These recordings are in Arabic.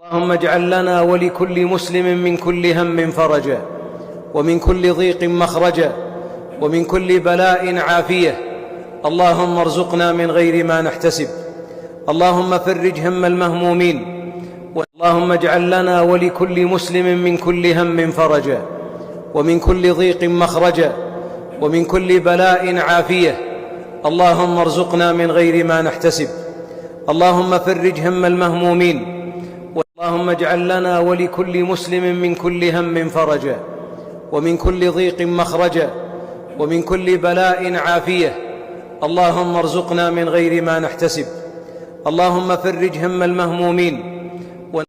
اللهم اجعل لنا ولكل مسلم من كل هم فرجا، ومن كل ضيق مخرجا، ومن كل بلاء عافية. اللهم ارزقنا من غير ما نحتسب. اللهم فرج هم المهمومين. اللهم اجعل لنا ولكل مسلم من كل هم فرجا، ومن كل ضيق مخرجا، ومن كل بلاء عافية. اللهم ارزقنا من غير ما نحتسب. اللهم فرج هم المهمومين. اللهم اجعل لنا ولكل مسلم من كل هم فرجا، ومن كل ضيق مخرجا، ومن كل بلاء عافية. اللهم ارزقنا من غير ما نحتسب. اللهم فرج هم المهمومين.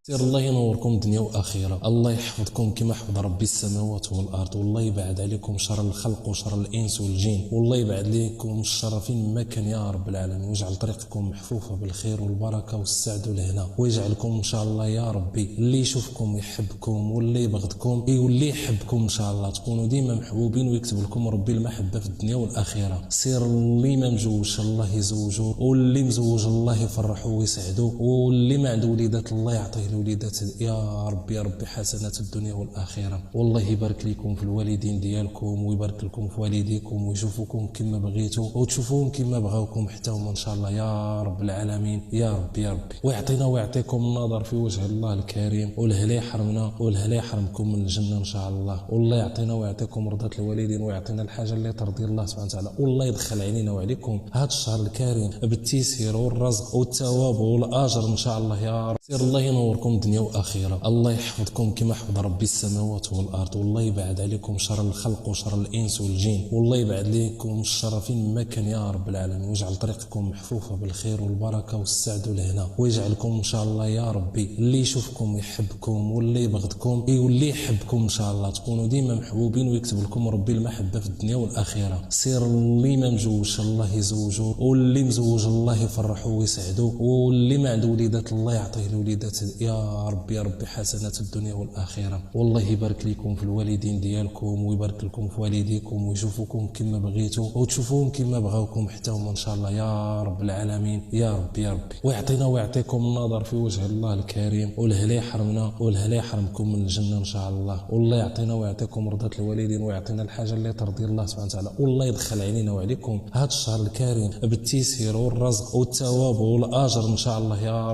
سير الله ينوركم دنيا واخره، الله يحفظكم كما حفظ ربي السماوات والارض، والله يبعد عليكم شر الخلق وشر الانس والجن، والله يبعد عليكم الشر فين ما كان يا رب العالمين، ويجعل طريقكم محفوفه بالخير والبركه والسعد والهنا، ويجعلكم ان شاء الله يا ربي اللي يشوفكم يحبكم، واللي يبغضكم واللي يحبكم ان شاء الله تكونوا ديما محبوبين، ويكتب لكم ربي المحبه في الدنيا والاخره. سير اللي ما مزوجش الله يزوجه، واللي مزوج الله يفرحه ويسعده، واللي ما عنده وليدات الله يعطيه الوليدات يا ربي، يا ربي حسنات الدنيا والاخره. والله يبارك لكم في الوالدين ديالكم، ويبارك لكم في والديكم، ويشوفوكم كما بغيتوا وتشوفوهم كما بغاوكم حتى هما ان شاء الله يا رب العالمين، يا ربي يا ربي. ويعطينا ويعطيكم النظر في وجه الله الكريم، والهلا يحرمنا والهلا يحرمكم من الجنه ان شاء الله. والله يعطينا ويعطيكم رضا الوالدين، ويعطينا الحاجه اللي ترضي الله سبحانه وتعالى. والله يدخل علينا وعليكم هذا الشهر الكريم بالتيسير والرزق والثواب والاجر ان شاء الله يا رب. سير الله ينوركم دنيا واخره، الله يحفظكم كما حفظ ربي السماوات والارض، والله يبعد عليكم شر الخلق وشر الانس والجن، والله يبعد عليكم الشر فين ما كان يا رب العالمين، ويجعل طريقكم محفوفه بالخير والبركه والسعد والهنا، ويجعلكم ان شاء الله يا ربي اللي يشوفكم يحبكم، واللي يبغضكم واللي يحبكم ان شاء الله تكونوا ديما محبوبين، ويكتب لكم ربي المحبه في الدنيا والاخره. سير اللي ما مزوجش الله يزوجه، واللي مزوج الله يفرحه ويسعده، واللي ما عنده وليدات الله يعطيه الوليدات يا ربي، يا ربي حسنات الدنيا والاخره. والله يبارك لكم في الوالدين ديالكم، ويبارك لكم في والديكم، ويشوفوكم كما بغيتوا وتشوفوهم كما بغاوكم حتى هما ان شاء الله يا رب العالمين، يا ربي يا ربي. ويعطينا ويعطيكم النظر في وجه الله الكريم، والهلا يحرمنا والهلا يحرمكم من الجنه ان شاء الله. والله يعطينا ويعطيكم رضا الوالدين، ويعطينا الحاجه اللي ترضي الله سبحانه وتعالى. والله يدخل علينا وعليكم هذا الشهر الكريم بالتيسير والرزق والثواب والاجر ان شاء الله يا رب.